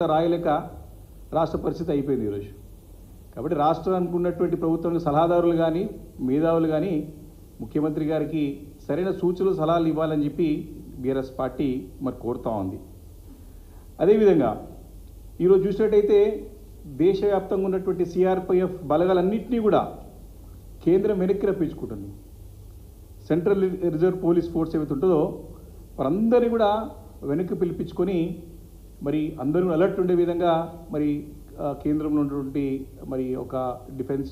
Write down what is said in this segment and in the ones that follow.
రాయలేక రాష్ట్ర పరిస్థితి అయిపోయింది ఈరోజు. కాబట్టి రాష్ట్రానికి ఉన్నటువంటి ప్రభుత్వానికి సలహాదారులు కానీ మేధావులు కానీ ముఖ్యమంత్రి గారికి సరైన సూచనలు సలహాలు ఇవ్వాలని చెప్పి బీఆర్ఎస్ పార్టీ మరి కోరుతా ఉంది. అదేవిధంగా ఈరోజు చూసినట్టయితే దేశవ్యాప్తంగా ఉన్నటువంటి సిఆర్పిఎఫ్ బలగాలన్నింటినీ కూడా కేంద్రం వెనక్కి రప్పించుకుంటుంది. సెంట్రల్ రిజర్వ్ పోలీస్ ఫోర్స్ ఏవైతే ఉంటుందో వారందరినీ కూడా వెనక్కి పిలిపించుకొని మరి అందరూ అలర్ట్ ఉండే విధంగా మరి కేంద్రంలో ఉన్నటువంటి మరి ఒక డిఫెన్స్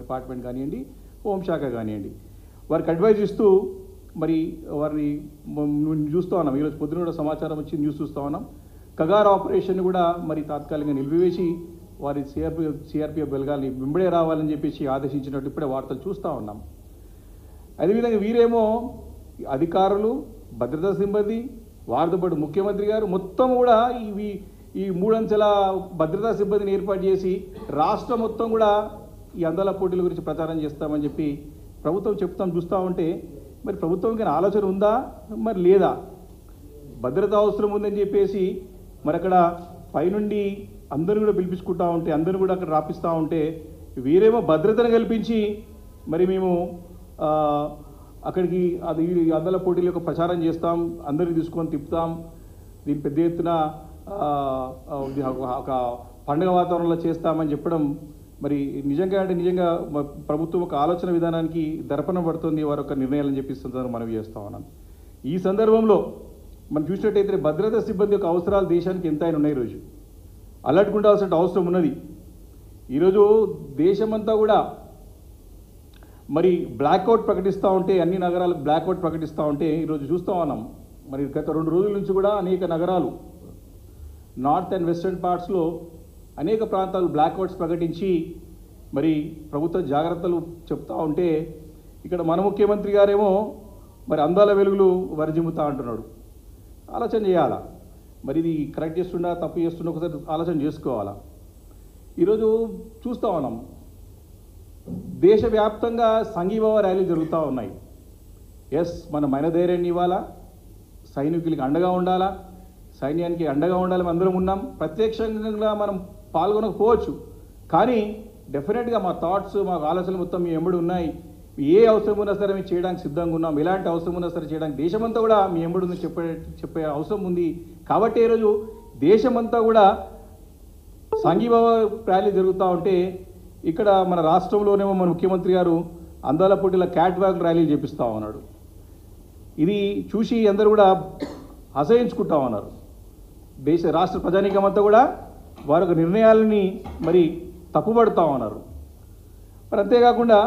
డిపార్ట్మెంట్ కానివ్వండి, హోంశాఖ కానివ్వండి, వారికి అడ్వైజ్ ఇస్తూ మరి వారిని చూస్తూ ఉన్నాం. ఈరోజు పొద్దున కూడా సమాచారం వచ్చి న్యూస్ చూస్తూ ఉన్నాం. కగార్ ఆపరేషన్ కూడా మరి తాత్కాలికంగా నిలిపివేసి వారి సిఆర్పిఎఫ్ బలగాల్ని వెంబడే రావాలని చెప్పేసి ఆదేశించినట్టు ఇప్పుడే వార్తలు చూస్తూ ఉన్నాం. అదేవిధంగా వీరేమో అధికారులు, భద్రతా సిబ్బంది, వారితో పాటు ముఖ్యమంత్రి గారు మొత్తం కూడా ఈ మూడంచెల భద్రతా సిబ్బందిని ఏర్పాటు చేసి రాష్ట్రం మొత్తం కూడా ఈ అందాల పోటీల గురించి ప్రచారం చేస్తామని చెప్పి ప్రభుత్వం చూస్తూ ఉంటే మరి ప్రభుత్వంకి ఆలోచన ఉందా మరి లేదా? భద్రత అవసరం ఉందని చెప్పేసి మరి అక్కడ పైనుండి అందరూ కూడా పిలిపించుకుంటూ ఉంటే అందరూ కూడా అక్కడ రాపిస్తూ ఉంటే వీరేమో భద్రతను కల్పించి మరి మేము అక్కడికి అది అందాల పోటీల యొక్క ప్రచారం చేస్తాం, అందరినీ తీసుకొని తిప్పుతాం, దీన్ని పెద్ద ఎత్తున ఒక పండుగ వాతావరణంలో చేస్తామని చెప్పడం మరి నిజంగా ప్రభుత్వం ఒక ఆలోచన విధానానికి దర్పణం పడుతుంది వారి యొక్క నిర్ణయాలను చెప్పిస్తుందని మనం చేస్తూ ఉన్నాం. ఈ సందర్భంలో మనం చూసినట్టయితే భద్రతా సిబ్బంది యొక్క అవసరాలు దేశానికి ఎంతైనా ఉన్నాయి. ఈరోజు అలర్ట్ ఉండాల్సిన అవసరం ఉన్నది. ఈరోజు దేశమంతా కూడా మరి బ్లాక్అవుట్ ప్రకటిస్తూ ఉంటే, అన్ని నగరాలకు బ్లాక్అవుట్ ప్రకటిస్తూ ఉంటే ఈరోజు చూస్తూ ఉన్నాం. మరి గత 2 రోజుల నుంచి కూడా అనేక నగరాలు నార్త్ అండ్ వెస్టర్న్ పార్ట్స్లో అనేక ప్రాంతాలు బ్లాక్అవుట్స్ ప్రకటించి మరి ప్రభుత్వ జాగ్రత్తలు చెప్తూ ఉంటే ఇక్కడ మన ముఖ్యమంత్రి గారేమో మరి అందాల వెలుగులు వరజిమ్ముతా అంటున్నాడు. ఆలోచన చేయాలా మరి ఇది కరెక్ట్ చేస్తుండా తప్పు చేస్తుండా ఒకసారి ఆలోచన చేసుకోవాలా. ఈరోజు చూస్తూ ఉన్నాం దేశవ్యాప్తంగా సంఘీభావ ర్యాలీలు జరుగుతూ ఉన్నాయి. మన మైనధైర్యాన్ని ఇవ్వాలా, సైనికులకి అండగా ఉండాలా, సైన్యానికి అండగా ఉండాలి. అందరం ఉన్నాం. ప్రత్యక్షంగా మనం పాల్గొనకపోవచ్చు, కానీ డెఫినెట్గా మా థాట్స్, మా ఆలోచనలు మొత్తం మీ ఎంబడి ఉన్నాయి. ఏ అవసరం ఉన్నా సరే మేము చేయడానికి సిద్ధంగా ఉన్నాం. ఎలాంటి అవసరం ఉన్నా సరే చేయడానికి దేశమంతా కూడా మీ ఎంబడి ఉంది చెప్పే అవసరం ఉంది. కాబట్టి ఈరోజు దేశమంతా కూడా సంఘీభావ ర్యాలీ జరుగుతూ ఉంటే ఇక్కడ మన రాష్ట్రంలోనేమో మన ముఖ్యమంత్రి గారు అందాల పోటీల క్యాట్ వాక్ ర్యాలీలు చేపిస్తూ ఉన్నాడు. ఇది చూసి అందరూ కూడా అసహించుకుంటా ఉన్నారు. రాష్ట్ర ప్రజానీకం అంతా కూడా వారి యొక్క నిర్ణయాలని మరి తప్పుపడుతూ ఉన్నారు. మరి అంతేకాకుండా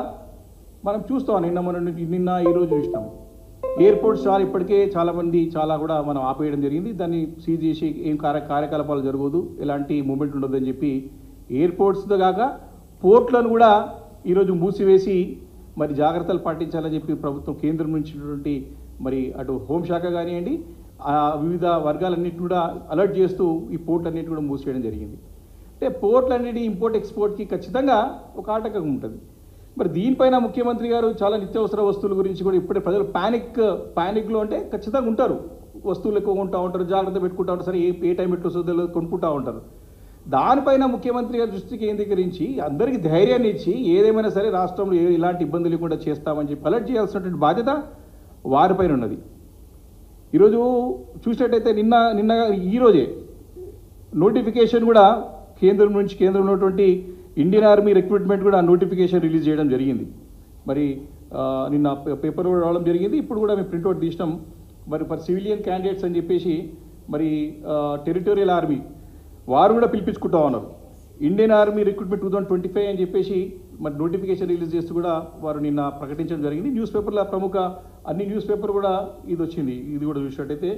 మనం చూస్తాం నిన్న ఈరోజు చూసినాం ఎయిర్పోర్ట్స్ ఇప్పటికే చాలామంది కూడా మనం ఆపేయడం జరిగింది. దాన్ని సీజ్ చేసి ఏం కార్యకలాపాలు జరగదు, ఎలాంటి మూమెంట్ ఉండదని చెప్పి ఎయిర్పోర్ట్స్తో కాక పోర్ట్లను కూడా ఈరోజు మూసివేసి మరి జాగ్రత్తలు పాటించాలని చెప్పి ప్రభుత్వం కేంద్రం నుంచి మరి అటు హోంశాఖ కానివ్వండి వివిధ వర్గాలన్నింటినీ కూడా అలర్ట్ చేస్తూ ఈ పోర్ట్లన్నింటినీ కూడా మూసివేయడం జరిగింది. అంటే పోర్ట్లన్నిటి ఇంపోర్ట్ ఎక్స్పోర్ట్కి ఖచ్చితంగా ఒక ఆటంకం ఉంటుంది. మరి దీనిపైన ముఖ్యమంత్రి గారు చాలా నిత్యావసర వస్తువుల గురించి కూడా ఇప్పుడే ప్రజలు ప్యానిక్లో అంటే ఖచ్చితంగా ఉంటారు. వస్తువులు ఎక్కువ కొంటూ ఉంటారు, జాగ్రత్త పెట్టుకుంటూ ఉంటారు, సరే ఏ టైం ఎట్లా వస్తుందో కొనుక్కుంటూ ఉంటారు. దానిపైన ముఖ్యమంత్రి గారి దృష్టి కేంద్రీకరించి అందరికీ ధైర్యాన్ని ఇచ్చి ఏదేమైనా సరే రాష్ట్రంలో ఎలాంటి ఇబ్బంది లేకుండా చేస్తామని చెప్పి అలర్ట్ చేయాల్సినటువంటి బాధ్యత వారిపైన ఉన్నది. ఈరోజు చూసినట్టయితే నిన్న ఈరోజే నోటిఫికేషన్ కూడా కేంద్రంలో ఉన్నటువంటి ఇండియన్ ఆర్మీ రిక్రూట్మెంట్ కూడా నోటిఫికేషన్ రిలీజ్ చేయడం జరిగింది. మరి నిన్న పేపర్ కూడా రావడం జరిగింది. ఇప్పుడు కూడా మేము ప్రింట్అవుట్ తీసినాం. మరి ఫర్ సివిలియన్ క్యాండిడేట్స్ అని చెప్పేసి మరి టెరిటోరియల్ ఆర్మీ వారు కూడా పిలిపించుకుంటా ఉన్నారు. ఇండియన్ ఆర్మీ రిక్రూట్మెంట్ 2025 అని చెప్పేసి మరి నోటిఫికేషన్ రిలీజ్ చేస్తూ కూడా వారు నిన్న ప్రకటించడం జరిగింది. న్యూస్ పేపర్ల ప్రముఖ అన్ని న్యూస్ పేపర్ కూడా ఇది వచ్చింది. ఇది కూడా చూసినట్టయితే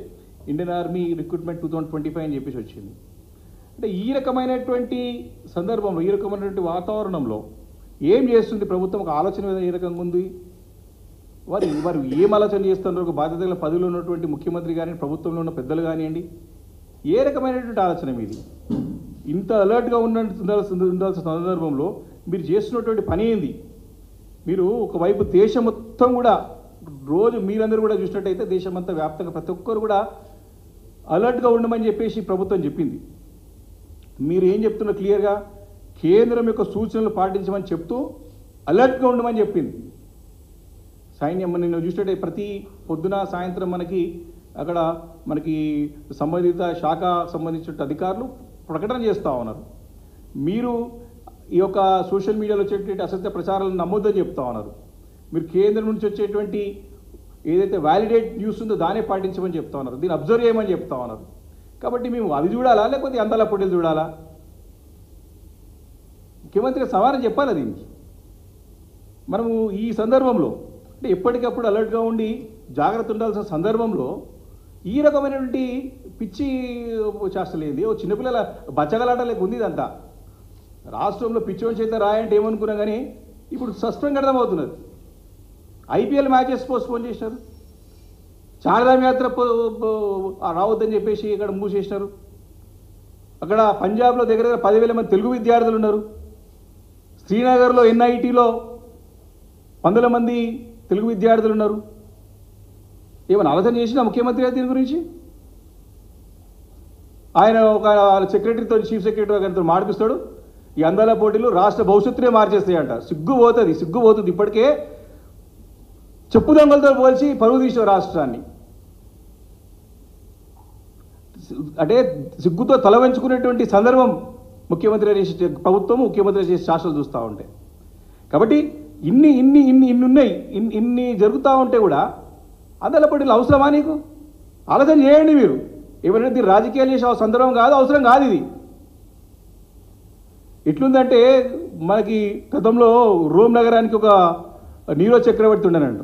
ఇండియన్ ఆర్మీ రిక్రూట్మెంట్ 2025 అని చెప్పేసి వచ్చింది. అంటే ఈ రకమైనటువంటి సందర్భంలో, ఈ రకమైనటువంటి వాతావరణంలో ఏం చేస్తుంది ప్రభుత్వం? ఒక ఆలోచన ఏ రకంగా ఉంది? వారు ఏం ఆలోచన చేస్తున్నారు? ఒక బాధ్యత గల పదవిలో ఉన్నటువంటి ముఖ్యమంత్రి కానీ ప్రభుత్వంలో ఉన్న పెద్దలు కానివ్వండి, ఏ రకమైనటువంటి ఆలోచన మీది? ఇంత అలర్ట్గా ఉండాల్సిన సందర్భంలో మీరు చేస్తున్నటువంటి పని ఏంది? మీరు ఒకవైపు దేశం మొత్తం కూడా రోజు మీరందరూ కూడా చూసినట్టయితే దేశమంతా వ్యాప్తంగా ప్రతి ఒక్కరు కూడా అలర్ట్గా ఉండమని చెప్పేసి ప్రభుత్వం చెప్పింది. మీరు ఏం చెప్తున్నా క్లియర్గా కేంద్రం యొక్క సూచనలు పాటించమని చెప్తూ అలర్ట్గా ఉండమని చెప్పింది సైన్యం. నేను చూసినట్టే ప్రతి పొద్దున సాయంత్రం అక్కడ మనకి సంబంధిత శాఖ సంబంధించిన అధికారులు ప్రకటన చేస్తూ ఉన్నారు. మీరు ఈ యొక్క సోషల్ మీడియాలో వచ్చేటువంటి అసత్య ప్రచారాలను నమ్మొద్దని చెప్తా ఉన్నారు. మీరు కేంద్రం నుంచి వచ్చేటువంటి ఏదైతే వ్యాలిడేట్ న్యూస్ ఉందో దానే పాటించమని చెప్తా ఉన్నారు, దీన్ని అబ్జర్వ్ చేయమని చెప్తా ఉన్నారు. కాబట్టి మేము అవి చూడాలా లేకపోతే అందాల పోటీలు చూడాలా? ముఖ్యమంత్రి సమాధానం చెప్పాలి దీనికి. మనము ఈ సందర్భంలో అంటే ఎప్పటికప్పుడు అలర్ట్గా ఉండి జాగ్రత్త ఉండాల్సిన సందర్భంలో ఈ రకమైనటువంటి పిచ్చి చేస్తలేంది. ఓ చిన్నపిల్లల బచ్చగలాటలేక ఉంది ఇదంతా. రాష్ట్రంలో పిచ్చోని చేత రాయంటే ఏమనుకున్నా కానీ ఇప్పుడు సస్పెండ్ అర్థమవుతున్నది. ఐపీఎల్ మ్యాచెస్ పోస్ట్పోన్ చేసినారు, చార్ధామ్ యాత్ర రావద్దని చెప్పేసి ఇక్కడ మూసేసినారు. అక్కడ పంజాబ్లో దగ్గర 10,000 మంది తెలుగు విద్యార్థులు ఉన్నారు. శ్రీనగర్లో ఎన్ఐటీలో 100 మంది తెలుగు విద్యార్థులు ఉన్నారు. ఏమైనా ఆలోచన చేసినా ముఖ్యమంత్రి గారు దీని గురించి? ఆయన ఒక సెక్రటరీతో చీఫ్ సెక్రటరీ గారితో మాడిపిస్తాడు, ఈ అందాల పోటీలు రాష్ట్ర భవిష్యత్తునే మార్చేస్తాయంట. సిగ్గు పోతుంది. ఇప్పటికే చెప్పు దొంగలతో పోల్చి పరువు తీసిన రాష్ట్రాన్ని. అంటే సిగ్గుతో తల వంచుకునేటువంటి సందర్భం ముఖ్యమంత్రి చేసే ప్రభుత్వం, ముఖ్యమంత్రి చేసే శాసనాలు చూస్తూ ఉంటాయి. కాబట్టి ఇన్ని ఉన్నాయి, ఇన్ని జరుగుతూ ఉంటే కూడా అందాల పోటీలు అవసరమా? నీకు ఆలోచన చేయండి మీరు. ఏమైనా దీన్ని రాజకీయాలు చేసే సందర్భం కాదు, అవసరం కాదు ఇది. ఎట్లుందంటే మనకి గతంలో రోమ్ నగరానికి ఒక నీరో చక్రవర్తి ఉండనంట.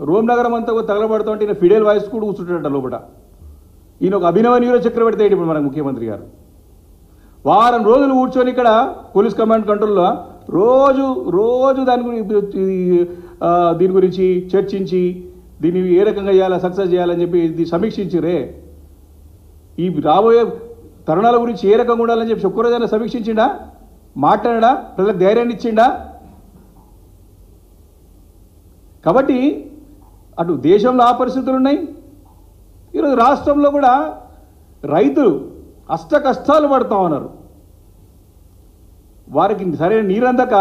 రోమ్ నగరం అంతా తగలబడుతుంటే ఈయన ఫిడేల్ వాయిస్ కూడా కూర్చుంటాడంట లోపల. ఈయన ఒక అభినవ నీరో చక్రవర్తి అయ్యి ఇప్పుడు మనకు ముఖ్యమంత్రి గారు. వారం రోజులు కూర్చొని ఇక్కడ పోలీస్ కమాండ్ కంట్రోల్లో రోజు దీని గురించి చర్చించి దీన్ని ఏ రకంగా చేయాలా, సక్సెస్ చేయాలని చెప్పి సమీక్షించిరే. ఈ రాబోయే తరుణాల గురించి ఏ రకంగా ఉండాలని చెప్పి ఒక్కరోజైనా సమీక్షించిండా? మాట్లాడా? ప్రజలకు ధైర్యాన్ని ఇచ్చిండా? కాబట్టి అటు దేశంలో ఆ పరిస్థితులు ఉన్నాయి, ఈరోజు రాష్ట్రంలో కూడా రైతులు అష్ట కష్టాలు పడుతూ ఉన్నారు. వారికి సరైన నీరందక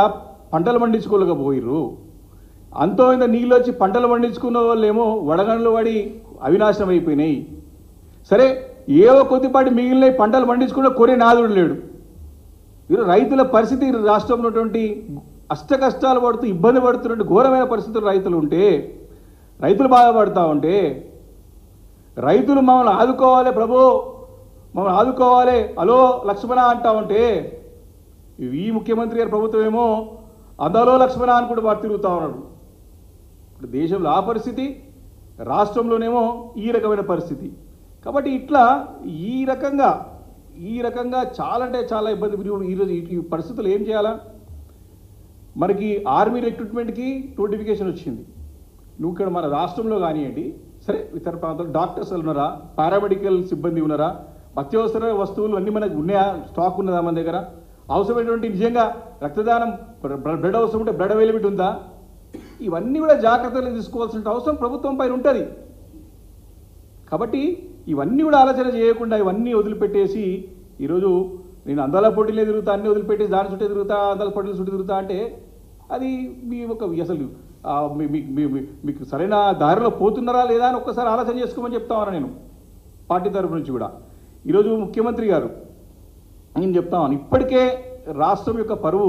పంటలు పండించుకోలేకపోయారు. అంతో ఇంత నీళ్ళు వచ్చి పంటలు పండించుకున్న వాళ్ళేమో వడగండ్లు పడి అవినాశనం అయిపోయినాయి. సరే ఏవో కొద్దిపాటి మిగిలిన పంటలు పండించుకున్న కొనే నాదుడు లేడు. ఈరోజు రైతుల పరిస్థితి రాష్ట్రంలో ఉన్నటువంటి అష్ట కష్టాలు పడుతూ ఇబ్బంది పడుతున్నటువంటి ఘోరమైన పరిస్థితులు రైతులు ఉంటే, రైతులు బాధపడతా ఉంటే, రైతులు మమ్మల్ని ఆదుకోవాలి ప్రభు, మమ్మల్ని ఆదుకోవాలి, హలో లక్ష్మణ అంటా ఉంటే ఈ ముఖ్యమంత్రి గారి ప్రభుత్వం ఏమో అదలో లక్ష్మణ అనుకుంటూ వారు తిరుగుతూ ఉన్నాడు. ఇప్పుడు దేశంలో ఆ పరిస్థితి, రాష్ట్రంలోనేమో ఈ రకమైన పరిస్థితి. కాబట్టి ఇట్లా ఈ రకంగా చాలా అంటే చాలా ఇబ్బంది. ఈరోజు ఈ పరిస్థితులు ఏం చేయాలా? మనకి ఆర్మీ రిక్రూట్మెంట్కి నోటిఫికేషన్ వచ్చింది. నువ్వు ఇక్కడ మన రాష్ట్రంలో కానివ్వండి, సరే ఇతర ప్రాంతాల్లో డాక్టర్స్ ఉన్నారా, పారామెడికల్ సిబ్బంది ఉన్నారా, అత్యవసర వస్తువులు అన్నీ మనకు ఉన్నాయా, స్టాక్ ఉన్నదా మన దగ్గర, అవసరమైనటువంటి నిజంగా రక్తదానం బ్లడ్ అవసరం ఉంటే బ్లడ్ అవైలబిలిటీ ఉందా, ఇవన్నీ కూడా జాగ్రత్తలు తీసుకోవాల్సిన అవసరం ప్రభుత్వం పైన ఉంటుంది. కాబట్టి ఇవన్నీ కూడా ఆలోచన చేయకుండా ఇవన్నీ వదిలిపెట్టేసి ఈరోజు నేను అందాల పోటీలే తిరుగుతా, అన్నీ వదిలిపెట్టేసి దాని చుట్టే తిరుగుతా, అందాల పోటీల చుట్టూ తిరుగుతా అంటే అది మీ ఒక అసలు మీకు సరైన దారిలో పోతున్నారా లేదా అని ఒక్కసారి ఆలోచన చేసుకోమని చెప్తా ఉన్నా నేను పార్టీ తరఫు నుంచి కూడా. ఈరోజు ముఖ్యమంత్రి గారు నేను చెప్తా ఉన్నాను, ఇప్పటికే రాష్ట్రం యొక్క పరువు